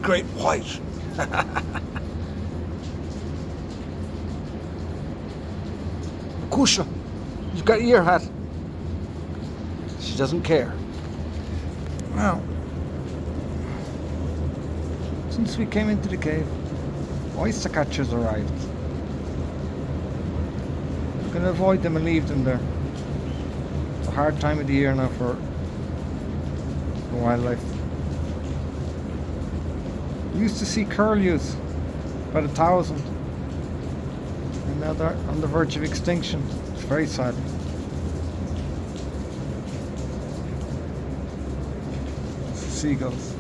great white. Kusha, you've got your hat. She doesn't care. Now, since we came into the cave, oyster catchers arrived. We're going to avoid them and leave them there. It's a hard time of the year now for wildlife. We used to see curlews by the thousand, and now they're on the verge of extinction. It's very sad. Seagulls.